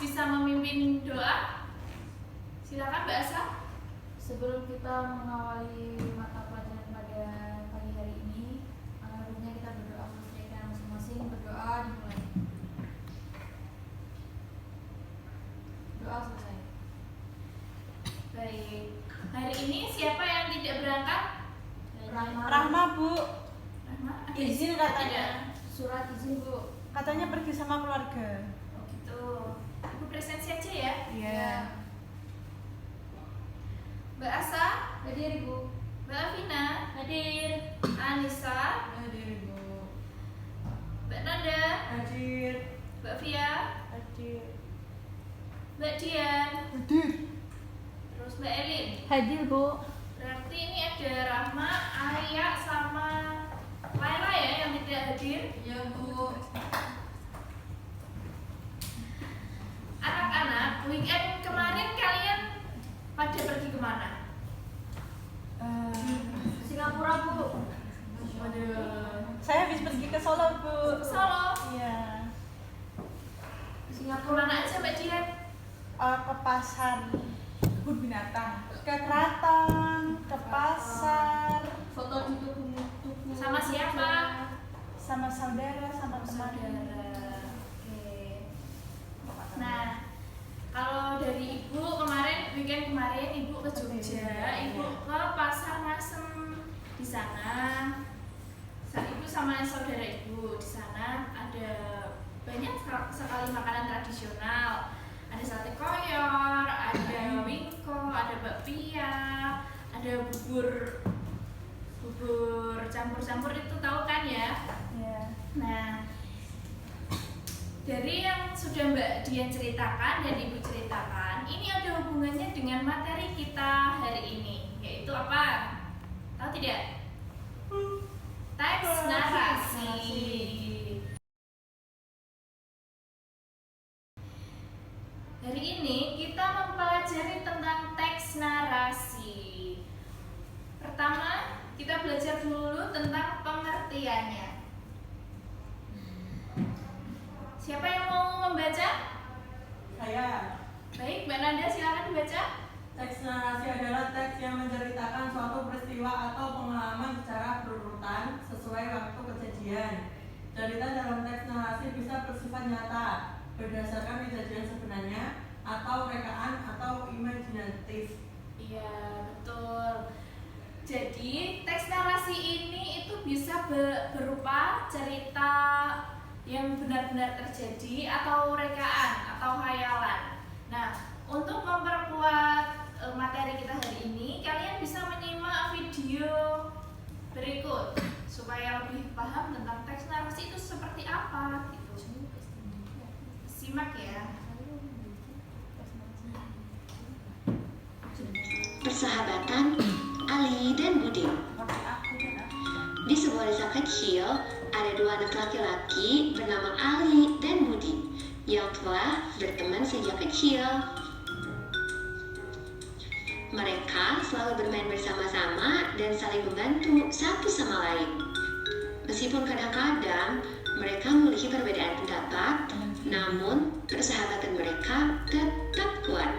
bisa memimpin doa? Silakan Mbak Asa. Sebelum kita mengawali mata pelajaran pada pagi hari ini, harusnya kita berdoa untuk mereka masing-masing. Berdoa dimulai. Doa selesai. Baik. Hari ini siapa yang tidak berangkat? Rahma, Bu. Rahma, ada Izin katanya. Surat izin, Bu. Katanya pergi sama keluarga. Oh gitu. Ibu presensi aja ya. Iya. Mbak Asa, Hadir, Bu. Mbak Afina, Hadir. Anissa, Hadir, Bu. Mbak Nanda, Hadir. Mbak Fia, Hadir. Mbak Dian, Hadir. terus Mbak Elin. Hadir, Bu. Berarti ini ada Rahma, Arya, sama Laila ya yang tidak hadir. Iya, Bu. Anak-anak, weekend kemarin kalian pada pergi kemana? Singapura, Bu. Waduh. Saya habis pergi ke Solo, Bu. Ke Solo. Iya. Singapura. Kemana aja Mbak Dian? Ke pasar kebun binatang, ke keraton, ke pasar, Foto di tubuh. Sama siapa? sama saudara, sama teman. Saudara. Oke. Nah, kalau dari Ibu kemarin weekend kemarin Ibu ke Jogja, Ibu ke Pasar Ngasem. Di sana Ibu sama saudara Ibu di sana ada banyak sekali makanan tradisional. Ada sate koyor, ada wingko, ada bakpia, ada bubur campur-campur itu tahu kan ya? Iya. Nah, dari yang sudah Mbak Dian ceritakan dan Ibu ceritakan, ini ada hubungannya dengan materi kita hari ini, yaitu apa? Tahu tidak? Teks narasi. Hari ini kita mempelajari tentang teks narasi. Pertama, kita belajar dulu tentang pengertiannya. Siapa yang mau membaca? Saya. Baik, Mbak Nanda silakan dibaca. Teks narasi adalah teks yang menceritakan suatu peristiwa atau pengalaman secara berurutan sesuai waktu kejadian. Cerita dalam teks narasi bisa bersifat nyata, berdasarkan kejadian sebenarnya, atau rekaan atau imajinatif. Iya, betul. Jadi, teks narasi ini itu bisa berupa cerita yang benar-benar terjadi atau rekaan atau hayalan. Nah, untuk memperkuat materi kita hari ini, kalian bisa menyimak video berikut supaya lebih paham tentang teks narasi itu seperti apa gitu. Simak ya. Persahabatan Ali dan Budi. Di sebuah desa kecil, ada dua anak laki-laki bernama Ali dan Budi yang telah berteman sejak kecil. Mereka selalu bermain bersama-sama dan saling membantu satu sama lain. Meskipun kadang-kadang mereka memiliki perbedaan pendapat, namun persahabatan mereka tetap kuat.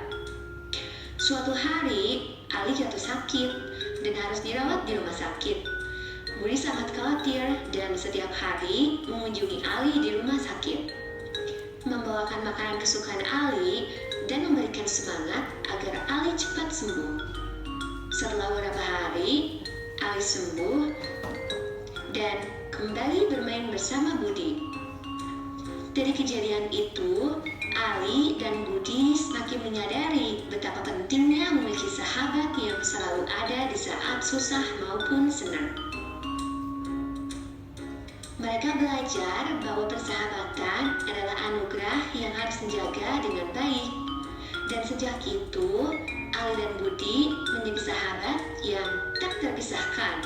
Suatu hari, Ali jatuh sakit dan harus dirawat di rumah sakit. Budi sangat khawatir dan setiap hari mengunjungi Ali di rumah sakit, membawakan makanan kesukaan Ali dan memberikan semangat agar Ali cepat sembuh. Setelah beberapa hari, Ali sembuh dan kembali bermain bersama Budi. Dari kejadian itu, Ali dan Budi semakin menyadari betapa pentingnya memiliki sahabat yang selalu ada di saat susah maupun senang. Mereka belajar bahwa persahabatan adalah anugerah yang harus dijaga dengan baik. Dan sejak itu, Ali dan Budi menjadi sahabat yang tak terpisahkan.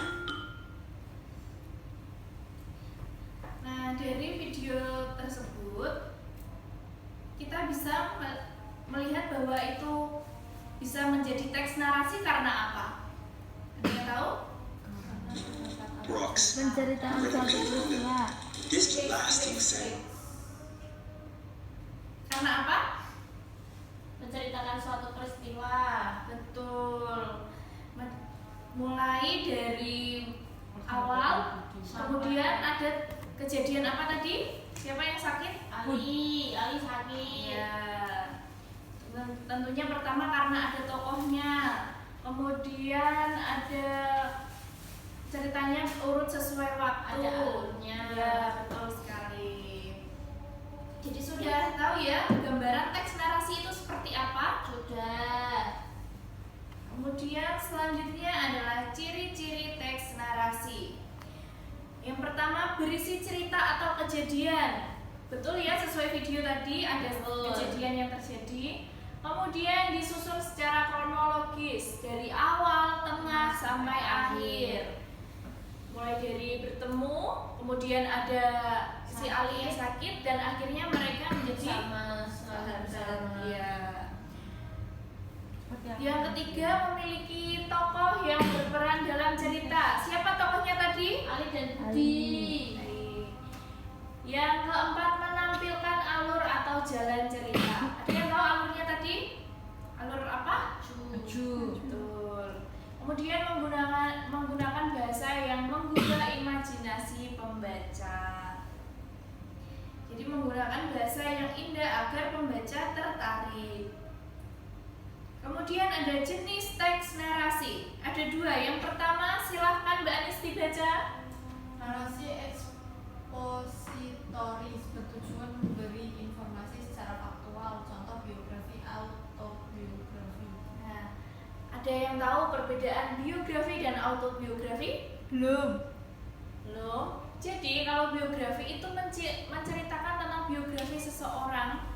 Nah, dari video tersebut kita bisa melihat bahwa itu bisa menjadi teks narasi karena apa? Ada yang tahu? Menceritakan suatu peristiwa. Karena apa? kejadian apa tadi? Siapa yang sakit? Ali sakit. Ya, tentunya pertama karena ada tokohnya, kemudian ada ceritanya urut sesuai waktu, Ada alurnya. Ya, betul sekali. Jadi sudah tahu ya gambaran teks narasi itu seperti apa? Sudah. Kemudian selanjutnya adalah ciri-ciri teks narasi. Yang pertama, berisi cerita atau kejadian. Betul ya, sesuai video tadi ada Betul. kejadian yang terjadi. Kemudian disusun secara kronologis dari awal, tengah sampai akhir. Mulai dari bertemu, kemudian ada si Ali yang sakit dan akhirnya mereka menjadi sahabat. Ya. Yang ketiga, memiliki tokoh yang berperan dalam cerita. Siapa tokohnya tadi? Ali dan Budi. Yang keempat, menampilkan alur atau jalan cerita. Ada yang tahu alurnya tadi? Alur apa? Betul. Kemudian menggunakan bahasa yang menggugah imajinasi pembaca. Jadi menggunakan bahasa yang indah agar pembaca tertarik. Kemudian ada jenis teks narasi. Ada dua. Yang pertama, silahkan Mbak Anis dibaca. Narasi ekspositoris bertujuan memberi informasi secara faktual, contoh biografi, autobiografi. Nah, ada yang tahu perbedaan biografi dan autobiografi? Belum. Belum. Jadi kalau biografi itu menceritakan tentang biografi seseorang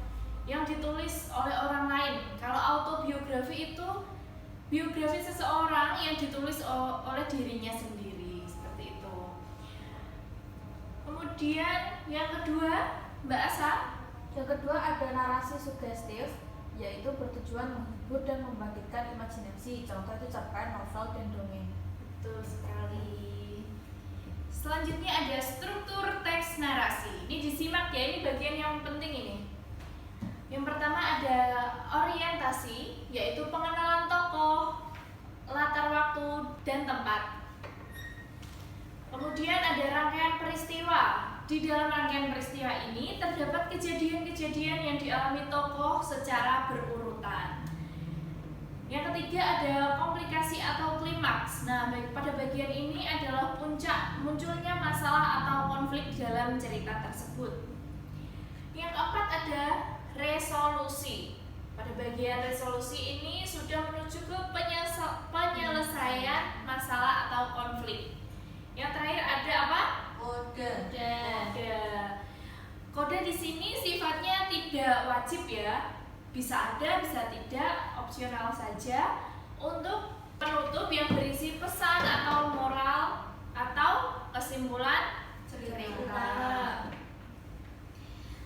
yang ditulis oleh orang lain. Kalau autobiografi itu biografi seseorang yang ditulis oleh dirinya sendiri, seperti itu. Kemudian yang kedua, Mbak Asa. Yang kedua ada narasi sugestif, yaitu bertujuan menghibur dan membangkitkan imajinasi. Contoh itu cerpen, novel, dan dongeng. Betul sekali. Selanjutnya ada struktur teks narasi. Ini disimak ya, ini bagian yang penting ini. Yang pertama ada orientasi, yaitu pengenalan tokoh, latar waktu, dan tempat. Kemudian ada rangkaian peristiwa. Di dalam rangkaian peristiwa ini terdapat kejadian-kejadian yang dialami tokoh secara berurutan. Yang ketiga ada komplikasi atau klimaks. Nah, pada bagian ini adalah puncak munculnya masalah atau konflik dalam cerita tersebut. Yang keempat ada resolusi. Pada bagian resolusi ini sudah menuju ke penyelesaian masalah atau konflik. Yang terakhir ada apa? Kode. Kode di sini sifatnya tidak wajib ya. Bisa ada, bisa tidak, opsional saja untuk penutup yang berisi pesan atau moral atau kesimpulan cerita.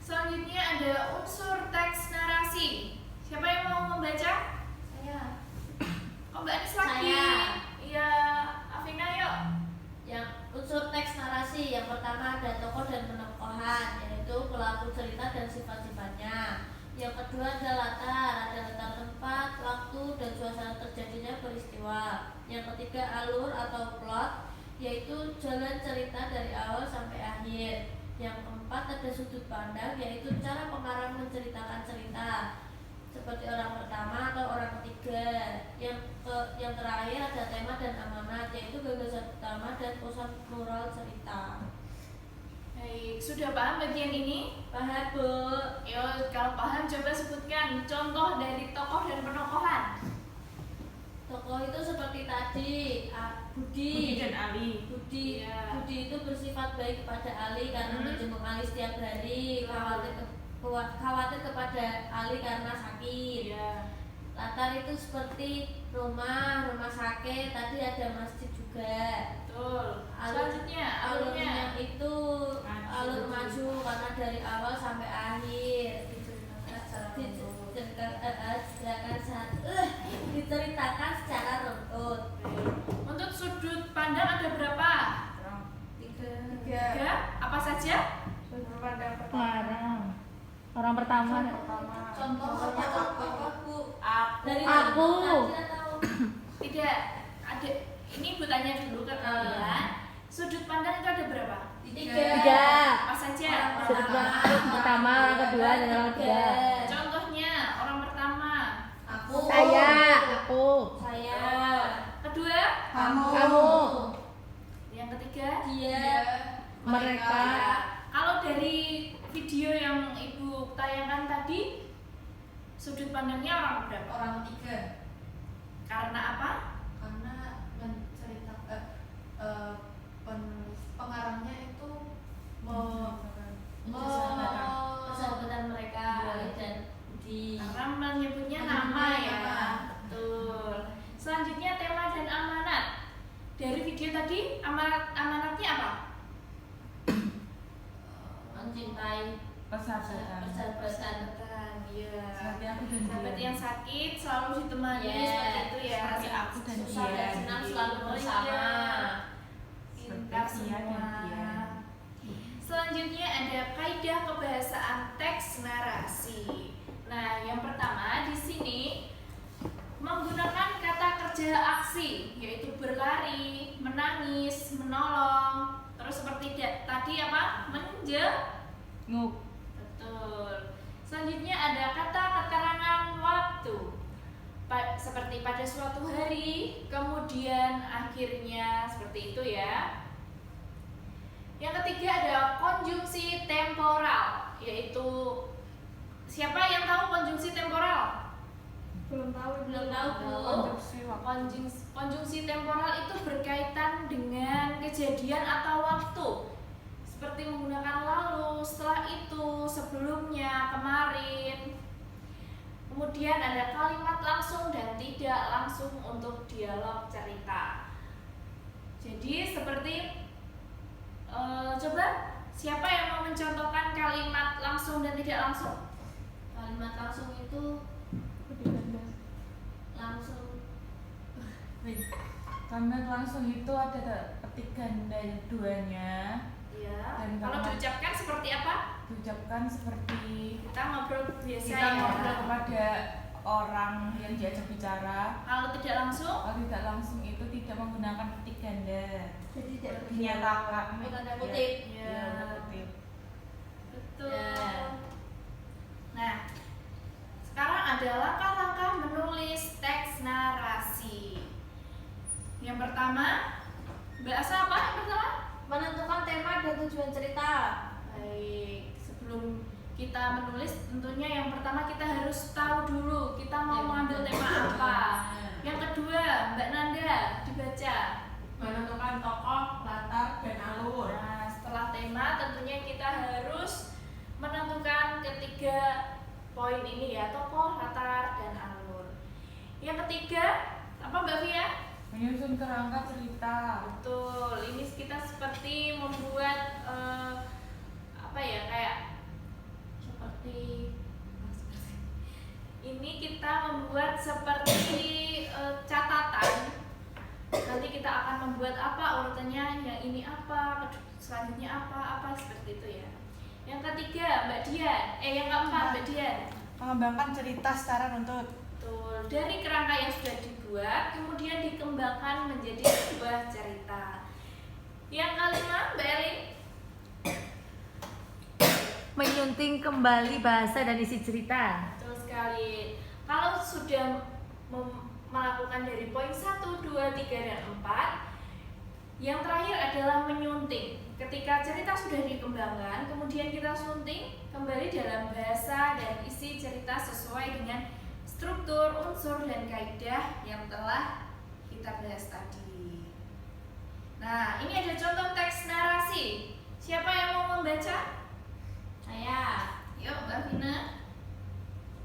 Selanjutnya ada unsur teks narasi. Siapa yang mau membaca? Saya. Oh, Mbak Anis lagi. Saya. Iya, Afina yuk. Yang unsur teks narasi yang pertama ada tokoh dan penokohan, yaitu pelaku cerita dan sifat-sifatnya. Yang kedua ada latar tempat, waktu, dan suasana terjadinya peristiwa. Yang ketiga alur atau plot, yaitu jalan cerita dari awal sampai akhir. Yang keempat ada sudut pandang, yaitu cara pengarang menceritakan cerita, seperti orang pertama atau orang ketiga. Yang terakhir ada tema dan amanat, yaitu gagasan utama dan pusat moral cerita. Baik, sudah paham bagian ini? Paham, Bu? Yo, kalau paham coba sebutkan contoh dari tokoh dan penokohan. Tokoh itu seperti tadi, Budi dan Ali. Budi, Iya. Budi itu bersifat baik kepada Ali karena menjenguk Ali setiap hari, khawatir kepada Ali karena sakit. Iya. Latar itu seperti rumah sakit, tadi ada masjid juga. Betul. Selanjutnya alurnya. itu alur maju karena dari awal sampai akhir. Diceritakan secara runtut. Untuk sudut pandang ada berapa? Tiga. Apa saja? Orang pertama. Contohnya apa, Bu? Dari Aku. Tidak. Ada. Ini Bu tanya dulu ke kalian. Sudut pandang itu ada berapa? Tiga. Apa saja? Sudut pandang pertama, orang kedua, dan orang ketiga. Contohnya orang pertama, Aku. Saya, aku. Saya. kedua, Kamu. yang ketiga. Dia. Dia. Mereka. Ya. Kalau dari video yang ibu tayangkan tadi, sudut pandangnya orang berapa? Orang ketiga. Karena apa? Karena menceritakan pengarangnya itu Persahabatan mereka dan di Karena menyebutnya nama ya. Betul. Selanjutnya tema dan amanat. Dari video tadi amanatnya apa? mencintai Persahabatan. persahabatan. Iya. Seperti aku dan Sahabat dia. yang sakit selalu ditemani Yes. seperti itu ya. Seperti aku dan Susah dia. dan senang selalu Oh, bersama. iya. Pintar Seperti dia dan semua. dia. Selanjutnya ada kaidah kebahasaan teks narasi. Nah, yang pertama di sini menggunakan kata kerja aksi, yaitu berlari, menangis, menolong, terus seperti tadi apa? Nguk. Betul. Selanjutnya ada kata keterangan waktu. Seperti pada suatu hari, kemudian akhirnya, seperti itu ya. Yang ketiga ada konjungsi temporal, yaitu siapa yang tahu konjungsi temporal? Belum tahu Bu. Konjungsi temporal itu berkaitan dengan kejadian atau waktu, seperti menggunakan lalu, setelah itu, sebelumnya, kemarin. Kemudian ada kalimat langsung dan tidak langsung untuk dialog cerita. Jadi seperti coba siapa yang mau mencontohkan kalimat langsung dan tidak langsung? Kalimat langsung itu langsung Kalimat langsung itu ada petik ganda yang duanya Ya. Dan Kalau kalimat- diucapkan seperti apa? diucapkan seperti Kita ngobrol biasa kita ya. ngobrol kepada orang yang diajak bicara. Kalau tidak langsung, Kalau tidak langsung itu tidak menggunakan petik ganda. jadi tidak Dinyatakan. tanda kutip. Ya. Ya, tanda kutip. betul. Ya. Nah, sekarang ada langkah-langkah menulis teks narasi. Yang pertama, bahasa apa? Yang pertama? Menentukan tema dan tujuan cerita. Baik, sebelum kita menulis tentunya yang pertama kita harus tahu dulu kita mau mengambil tema apa. Yang kedua, Mbak Nanda dibaca. Menentukan tokoh, latar, dan alur. Nah, setelah tema tentunya kita harus menentukan ketiga poin ini ya, tokoh, latar, dan alur. Yang ketiga, apa Mbak Fia? Menyusun kerangka cerita. Betul, ini kita seperti membuat apa ya, kayak seperti ini kita membuat seperti catatan. Nanti kita akan membuat apa urutannya, yang ini apa, selanjutnya apa seperti itu ya. Yang ketiga Mbak Dian, yang keempat Mbak Dian. Mengembangkan cerita secara runtut. Betul, dari kerangka yang sudah dibuat kemudian dikembangkan menjadi sebuah cerita. Yang kelima Mbak Elin. Menyunting kembali bahasa dan isi cerita. Betul sekali. Kalau sudah melakukan dari poin 1, 2, 3, dan 4, yang terakhir adalah menyunting. Ketika cerita sudah dikembangkan, kemudian kita sunting kembali dalam bahasa dan isi cerita sesuai dengan struktur, unsur, dan kaidah yang telah kita bahas tadi. Nah, ini ada contoh teks narasi. Siapa yang mau membaca? Saya. Yuk, Mbak Vina.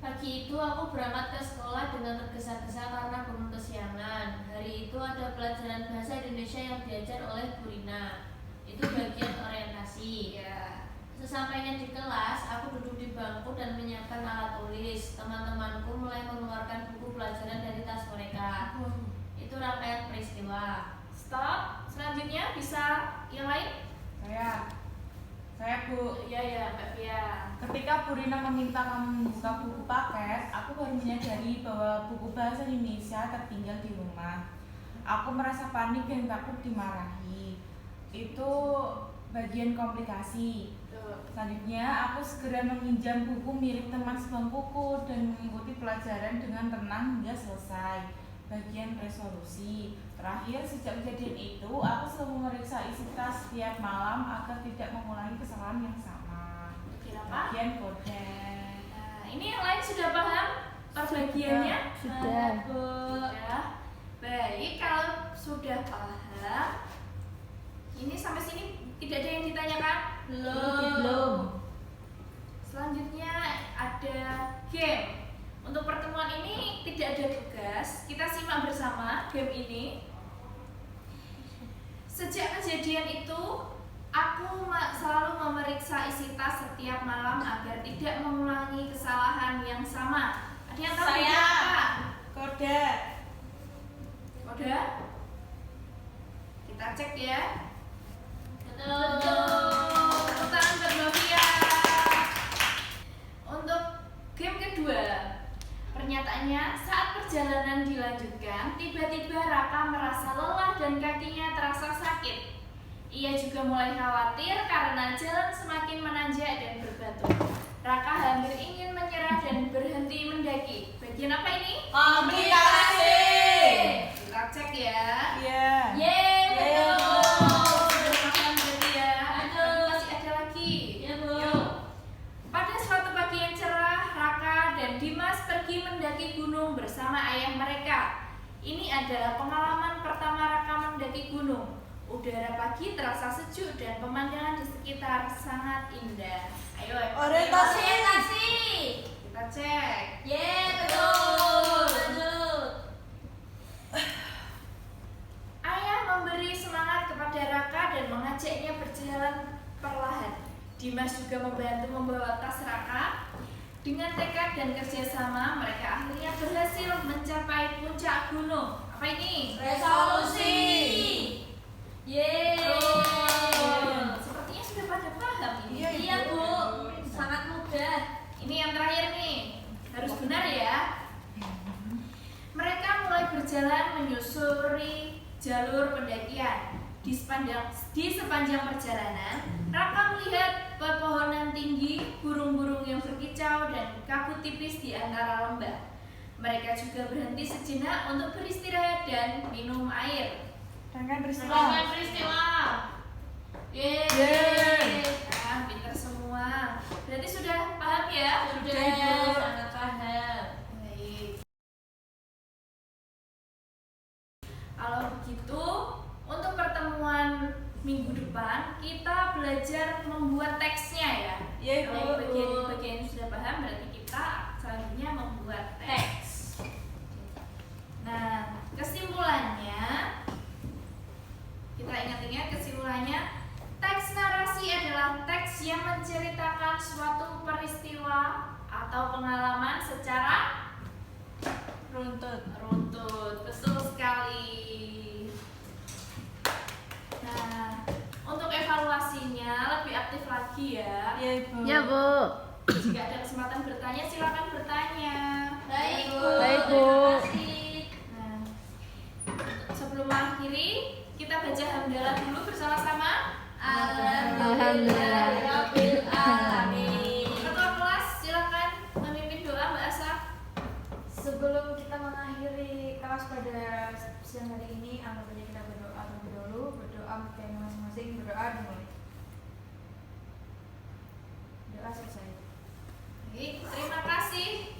Pagi itu aku berangkat ke sekolah dengan tergesa-gesa karena bangun kesiangan. Hari itu ada pelajaran bahasa Indonesia yang diajar oleh Bu Rina. Itu bagian orientasi. Ya. Sesampainya di kelas, aku duduk di bangku dan menyiapkan alat tulis. Teman-temanku mulai mengeluarkan buku pelajaran dari tas mereka. Itu rangkaian peristiwa. Stop. Selanjutnya bisa yang lain? Saya Bu. Iya, Mbak Fia. Ketika Bu Rina meminta kami membuka buku paket, aku baru menyadari bahwa buku bahasa Indonesia tertinggal di rumah. Aku merasa panik dan takut dimarahi. Itu bagian komplikasi. Tuh. Selanjutnya, aku segera meminjam buku milik teman sebangkuku dan mengikuti pelajaran dengan tenang hingga selesai. Bagian resolusi. Terakhir, sejak kejadian itu, aku selalu memeriksa isi tas setiap malam agar tidak mengulangi kesalahan yang sama. Kenapa? Bagian kode. Nah, ini yang lain sudah paham perbagiannya? Sudah. Sudah. Baik, kalau sudah paham, ini sampai sini tidak ada yang ditanyakan? Belum. Selanjutnya ada game. Untuk pertemuan ini tidak ada tugas, kita simak bersama game ini. Sejak kejadian itu, aku selalu memeriksa isi tas setiap malam agar tidak mengulangi kesalahan yang sama. Ada yang tahu Saya. beda apa? Kode. Kode? Kita cek ya. Betul. Tepuk tangan buat Novia. Untuk game kedua, pernyataannya, saat perjalanan dilanjutkan, tiba-tiba Raka merasa lelah dan kakinya terasa sakit. Ia juga mulai khawatir karena jalan semakin menanjak dan berbatu. Raka hampir ingin menyerah dan berhenti mendaki. Bagian apa ini? Komunikasi. Kita cek ya. Iya. Yeay, betul. Sudah paham berarti ya. Betul. Tapi masih ada lagi. Ya, Bu. Pada suatu pagi yang cerah, Raka dan Dimas pergi mendaki gunung bersama ayah mereka. Ini adalah pengalaman pertama Raka mendaki gunung. Udara pagi terasa sejuk dan pemandangan di sekitar sangat indah. Ayo, Orientasi. Orientasi. kita cek. Yeay, betul. Lanjut. Ayah memberi semangat kepada Raka dan mengajaknya berjalan perlahan. Dimas juga membantu membawa tas Raka. Dengan tekad dan kerjasama, mereka akhirnya berhasil mencapai puncak gunung. Apa ini? Resolusi. Yeay. Sepertinya sudah pada paham ini. Iya, Bu. Sangat mudah. Ini yang terakhir nih, harus benar ya. Mereka mulai berjalan menyusuri jalur pendakian. Di sepanjang perjalanan, Raka melihat pepohonan tinggi, burung-burung yang berkicau, dan kabut tipis di antara lembah. Mereka juga berhenti sejenak untuk beristirahat dan minum air. Rangkaian peristiwa. Rangkaian peristiwa. Yeay. Nah, pintar semua. Berarti sudah paham ya? Sudah sangat paham. Baik. Kalau begitu, untuk pertemuan minggu depan kita belajar membuat teksnya ya. Iya, Kalau Bu. bagian sudah paham, berarti kita selanjutnya membuat teks. Nah, kesimpulannya, kita ingat-ingat kesimpulannya, teks narasi adalah teks yang menceritakan suatu peristiwa atau pengalaman secara Runtut. betul sekali. Nah, untuk evaluasinya lebih aktif lagi ya. Iya, Bu. Ya, Bu. Jika ada kesempatan bertanya, silakan bertanya. Baik, Bu. Baik, Bu. Terima kasih. Nah, sebelum mengakhiri, kita baca hamdalah dulu bersama-sama. Alhamdulillahirabbil alamin. Ketua kelas, silakan memimpin doa, Mbak Asaf. Sebelum kita mengakhiri kelas pada siang hari ini, anggap saja kita berdoa terlebih dahulu. Berdoa tema masing-masing, berdoa dimulai. Doa selesai. Baik, terima kasih